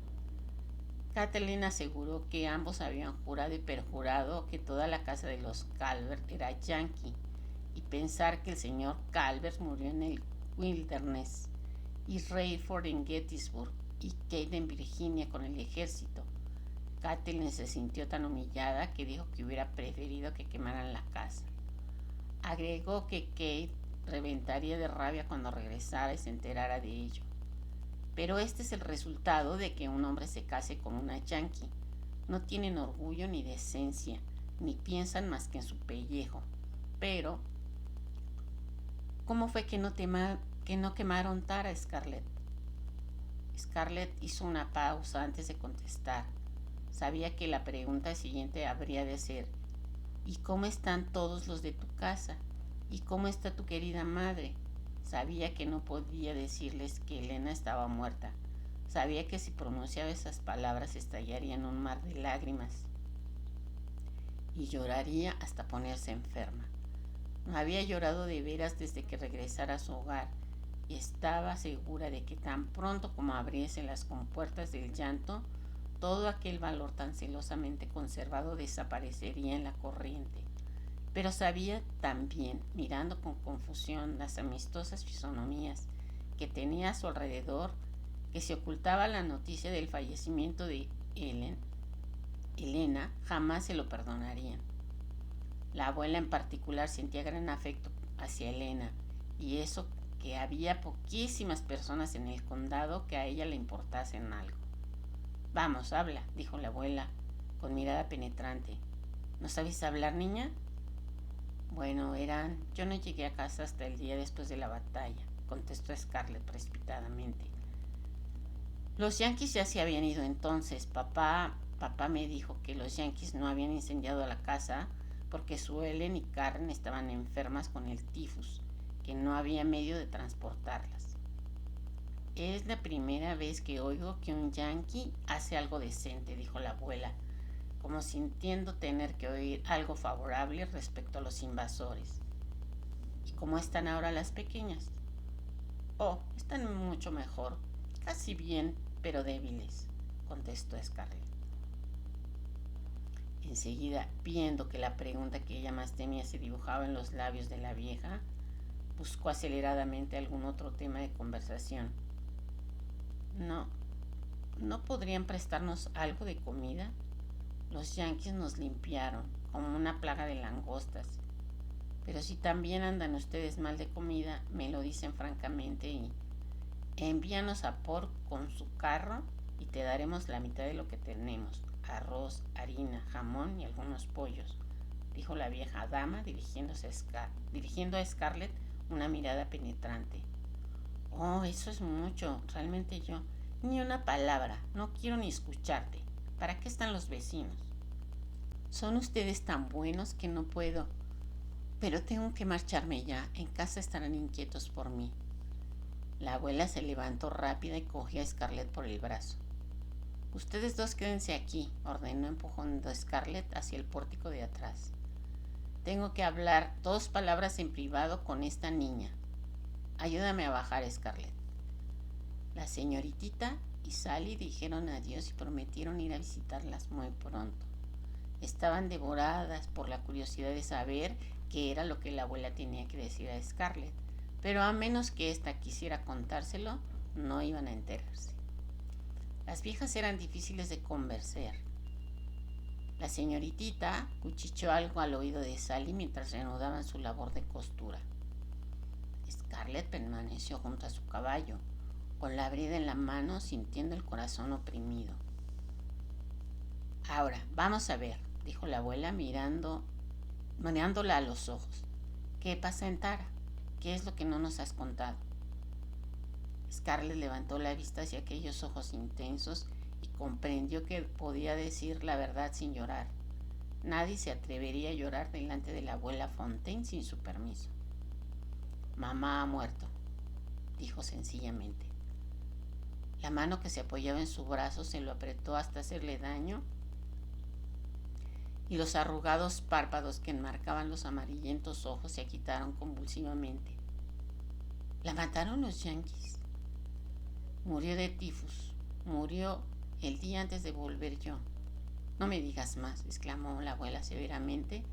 Kathleen aseguró que ambos habían jurado y perjurado que toda la casa de los Calvert era yankee, y pensar que el señor Calvert murió en el Wilderness, y Rayford en Gettysburg, y Kate en Virginia con el ejército. Kathleen se sintió tan humillada que dijo que hubiera preferido que quemaran la casa. Agregó que Kate reventaría de rabia cuando regresara y se enterara de ello. Pero este es el resultado de que un hombre se case con una yankee. No tienen orgullo ni decencia, ni piensan más que en su pellejo. Pero, ¿cómo fue que no quemaron Tara, Scarlett? Scarlett hizo una pausa antes de contestar. Sabía que la pregunta siguiente habría de ser: ¿y cómo están todos los de tu casa? ¿Y cómo está tu querida madre? Sabía que no podía decirles que Elena estaba muerta. Sabía que si pronunciaba esas palabras estallaría en un mar de lágrimas y lloraría hasta ponerse enferma. No había llorado de veras desde que regresara a su hogar, y estaba segura de que tan pronto como abriesen las compuertas del llanto, todo aquel valor tan celosamente conservado desaparecería en la corriente. Pero sabía también, mirando con confusión las amistosas fisonomías que tenía a su alrededor, que si ocultaba la noticia del fallecimiento de Elena, jamás se lo perdonarían. La abuela en particular sentía gran afecto hacia Elena, y eso que había poquísimas personas en el condado que a ella le importasen algo. Vamos, habla, dijo la abuela con mirada penetrante. ¿No sabes hablar, niña? Bueno, yo no llegué a casa hasta el día después de la batalla, contestó Scarlett precipitadamente. Los yanquis ya se habían ido entonces. Papá me dijo que los yanquis no habían incendiado la casa porque Ellen y Karen estaban enfermas con el tifus, que no había medio de transportarlas. Es la primera vez que oigo que un yanqui hace algo decente, dijo la abuela, como sintiendo tener que oír algo favorable respecto a los invasores. ¿Y cómo están ahora las pequeñas? Oh, están mucho mejor, casi bien, pero débiles, contestó Scarlett. Enseguida, viendo que la pregunta que ella más temía se dibujaba en los labios de la vieja, buscó aceleradamente algún otro tema de conversación. ¿No podrían prestarnos algo de comida? Los yanquis nos limpiaron, como una plaga de langostas. Pero si también andan ustedes mal de comida, me lo dicen francamente y envíanos a Port con su carro y te daremos la mitad de lo que tenemos. arroz, harina, jamón y algunos pollos, dijo la vieja dama dirigiendo a Scarlett una mirada penetrante. Oh, eso es mucho, realmente yo. Ni una palabra, no quiero ni escucharte. ¿Para qué están los vecinos? Son ustedes tan buenos que no puedo. Pero tengo que marcharme ya, en casa estarán inquietos por mí. La abuela se levantó rápida y cogió a Scarlett por el brazo. Ustedes dos quédense aquí, ordenó empujando a Scarlett hacia el pórtico de atrás. Tengo que hablar 2 palabras en privado con esta niña. Ayúdame a bajar, Scarlett. La señoritita y Sally dijeron adiós y prometieron ir a visitarlas muy pronto. Estaban devoradas por la curiosidad de saber qué era lo que la abuela tenía que decir a Scarlett, pero a menos que ésta quisiera contárselo, no iban a enterarse. Las viejas eran difíciles de convencer. La señoritita cuchicheó algo al oído de Sally mientras reanudaban su labor de costura. Scarlett permaneció junto a su caballo, con la brida en la mano, sintiendo el corazón oprimido. Ahora, vamos a ver, dijo la abuela mirándola a los ojos. ¿Qué pasa en Tara? ¿Qué es lo que no nos has contado? Scarlett levantó la vista hacia aquellos ojos intensos y comprendió que podía decir la verdad sin llorar. Nadie se atrevería a llorar delante de la abuela Fontaine sin su permiso. Mamá ha muerto, dijo sencillamente. La mano que se apoyaba en su brazo se lo apretó hasta hacerle daño y los arrugados párpados que enmarcaban los amarillentos ojos se agitaron convulsivamente. ¿La mataron los yanquis? Murió de tifus. Murió el día antes de volver yo. No me digas más, exclamó la abuela severamente,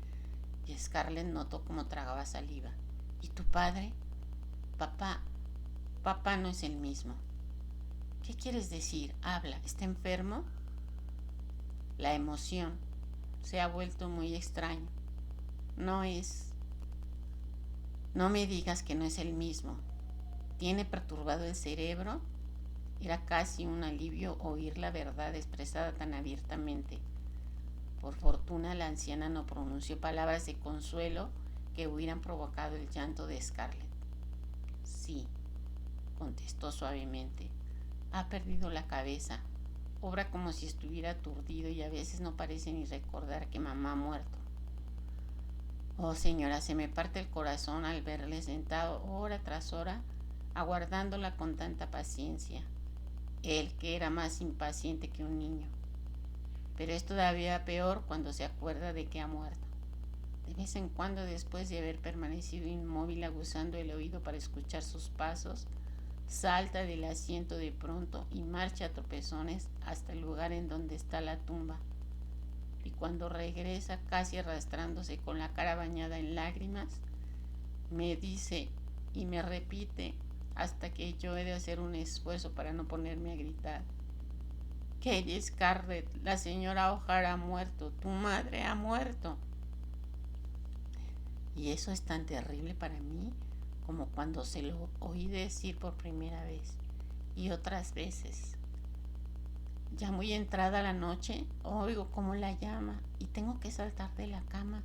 y Scarlett notó cómo tragaba saliva. ¿Y tu padre? Papá no es el mismo. ¿Qué quieres decir? Habla. ¿Está enfermo? La emoción se ha vuelto muy extraño. No me digas que no es el mismo. ¿Tiene perturbado el cerebro? Era casi un alivio oír la verdad expresada tan abiertamente. Por fortuna la anciana no pronunció palabras de consuelo que hubieran provocado el llanto de Scarlett. Sí, contestó suavemente. Ha perdido la cabeza. Obra como si estuviera aturdido y a veces no parece ni recordar que mamá ha muerto. Oh, señora, se me parte el corazón al verle sentado hora tras hora, aguardándola con tanta paciencia. Él, que era más impaciente que un niño. Pero es todavía peor cuando se acuerda de que ha muerto. De vez en cuando, después de haber permanecido inmóvil aguzando el oído para escuchar sus pasos, salta del asiento de pronto y marcha a tropezones hasta el lugar en donde está la tumba. Y cuando regresa, casi arrastrándose con la cara bañada en lágrimas, me dice y me repite hasta que yo he de hacer un esfuerzo para no ponerme a gritar. Kelly Scarlett, la señora O'Hara ha muerto, tu madre ha muerto. Y eso es tan terrible para mí como cuando se lo oí decir por primera vez y otras veces. Ya muy entrada la noche, oigo cómo la llama y tengo que saltar de la cama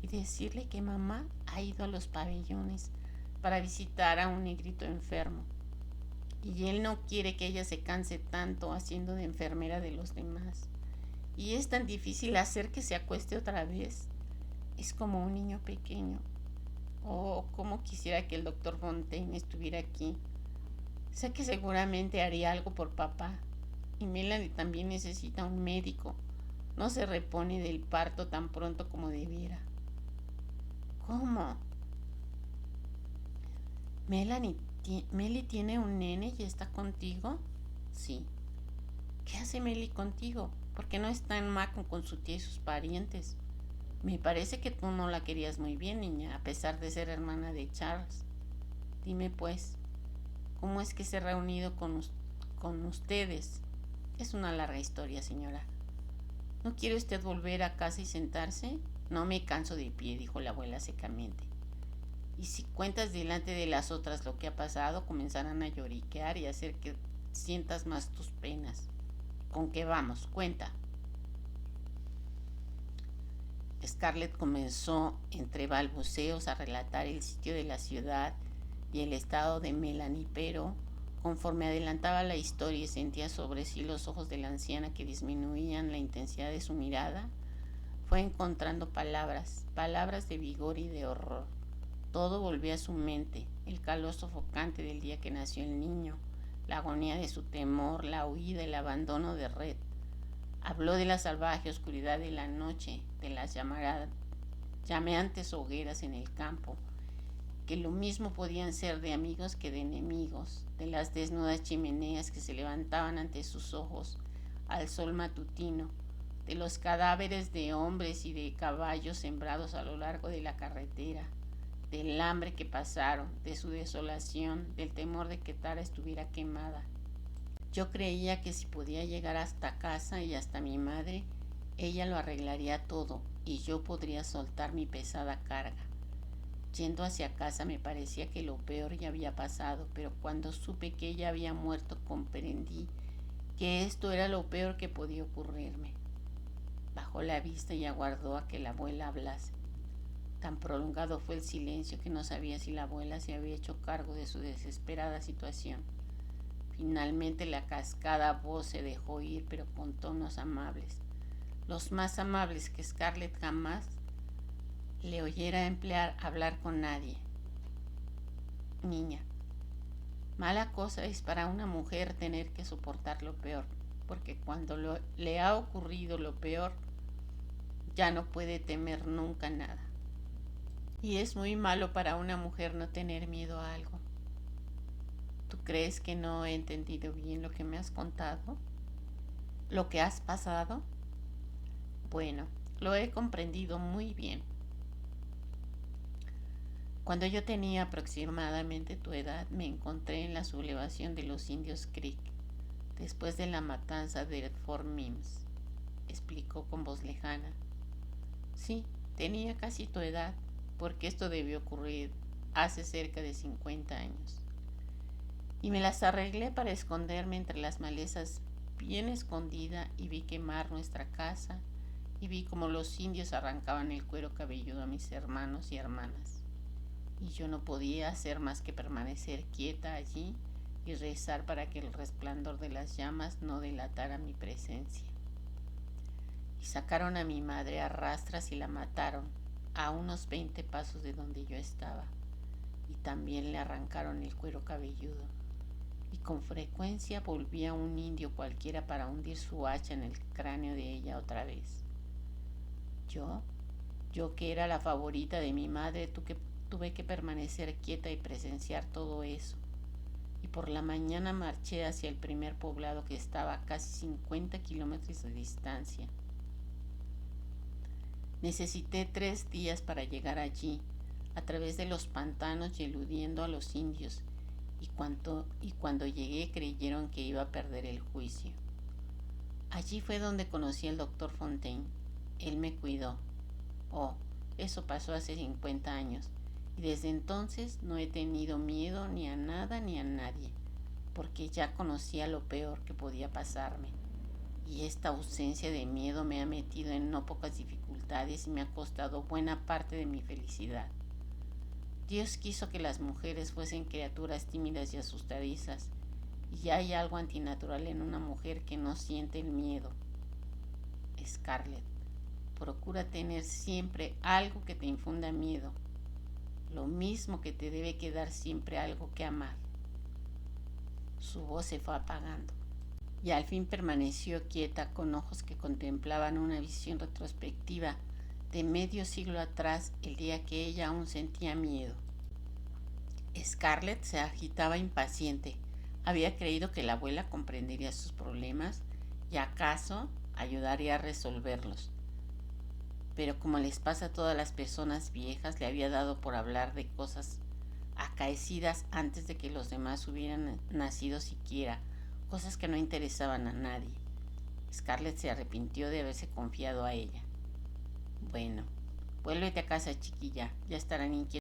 y decirle que mamá ha ido a los pabellones para visitar a un negrito enfermo. Y él no quiere que ella se canse tanto haciendo de enfermera de los demás. Y es tan difícil hacer que se acueste otra vez. Es como un niño pequeño. Oh, cómo quisiera que el doctor Fontaine estuviera aquí. Sé que seguramente haría algo por papá. Y Melanie también necesita un médico. No se repone del parto tan pronto como debiera. ¿Cómo? ¿Meli tiene un nene y está contigo? Sí. ¿Qué hace Meli contigo? ¿Por qué no está en Macon con su tía y sus parientes? Me parece que tú no la querías muy bien, niña, a pesar de ser hermana de Charles. Dime pues, ¿cómo es que se ha reunido con ustedes? Es una larga historia, señora. ¿No quiere usted volver a casa y sentarse? No me canso de pie, dijo la abuela secamente. Y si cuentas delante de las otras lo que ha pasado, comenzarán a lloriquear y hacer que sientas más tus penas. ¿Con qué vamos? Cuenta. Scarlett comenzó entre balbuceos a relatar el sitio de la ciudad y el estado de Melanie, pero conforme adelantaba la historia y sentía sobre sí los ojos de la anciana que disminuían la intensidad de su mirada, fue encontrando palabras de vigor y de horror. Todo volvía a su mente, el calor sofocante del día que nació el niño, la agonía de su temor, la huida, el abandono de Red. Habló de la salvaje oscuridad de la noche, de las llameantes hogueras en el campo, que lo mismo podían ser de amigos que de enemigos, de las desnudas chimeneas que se levantaban ante sus ojos al sol matutino, de los cadáveres de hombres y de caballos sembrados a lo largo de la carretera, del hambre que pasaron, de su desolación, del temor de que Tara estuviera quemada. Yo creía que si podía llegar hasta casa y hasta mi madre, ella lo arreglaría todo y yo podría soltar mi pesada carga. Yendo hacia casa me parecía que lo peor ya había pasado, pero cuando supe que ella había muerto comprendí que esto era lo peor que podía ocurrirme. Bajó la vista y aguardó a que la abuela hablase. Tan prolongado fue el silencio que no sabía si la abuela se había hecho cargo de su desesperada situación. Finalmente la cascada voz se dejó oír, pero con tonos amables, los más amables que Scarlett jamás le oyera hablar con nadie. Niña, mala cosa es para una mujer tener que soportar lo peor, porque cuando le ha ocurrido lo peor, ya no puede temer nunca nada. Y es muy malo para una mujer no tener miedo a algo. ¿Tú crees que no he entendido bien lo que me has contado? ¿Lo que has pasado? Bueno, lo he comprendido muy bien. Cuando yo tenía aproximadamente tu edad, me encontré en la sublevación de los indios Creek, después de la matanza de Fort Mims, explicó con voz lejana. Sí, tenía casi tu edad, porque esto debió ocurrir hace cerca de 50 años. Y me las arreglé para esconderme entre las malezas bien escondida y vi quemar nuestra casa y vi como los indios arrancaban el cuero cabelludo a mis hermanos y hermanas. Y yo no podía hacer más que permanecer quieta allí y rezar para que el resplandor de las llamas no delatara mi presencia. Y sacaron a mi madre a rastras y la mataron a unos 20 pasos de donde yo estaba. Y también le arrancaron el cuero cabelludo. Y con frecuencia volvía un indio cualquiera para hundir su hacha en el cráneo de ella otra vez. Yo que era la favorita de mi madre, tuve que permanecer quieta y presenciar todo eso. Y por la mañana marché hacia el primer poblado que estaba a casi 50 kilómetros de distancia. Necesité 3 días para llegar allí, a través de los pantanos y eludiendo a los indios, y cuando llegué creyeron que iba a perder el juicio. Allí fue donde conocí al doctor Fontaine. Él me cuidó. Oh, eso pasó hace 50 años, y desde entonces no he tenido miedo ni a nada ni a nadie, porque ya conocía lo peor que podía pasarme. Y esta ausencia de miedo me ha metido en no pocas dificultades y me ha costado buena parte de mi felicidad. Dios quiso que las mujeres fuesen criaturas tímidas y asustadizas, y hay algo antinatural en una mujer que no siente el miedo. Scarlett, procura tener siempre algo que te infunda miedo, lo mismo que te debe quedar siempre algo que amar. Su voz se fue apagando y al fin permaneció quieta con ojos que contemplaban una visión retrospectiva de medio siglo atrás, el día que ella aún sentía miedo. Scarlett se agitaba impaciente. Había creído que la abuela comprendería sus problemas y acaso ayudaría a resolverlos. Pero como les pasa a todas las personas viejas, le había dado por hablar de cosas acaecidas antes de que los demás hubieran nacido siquiera, cosas que no interesaban a nadie. Scarlett se arrepintió de haberse confiado a ella. Bueno, vuélvete a casa, chiquilla, ya estarán inquietos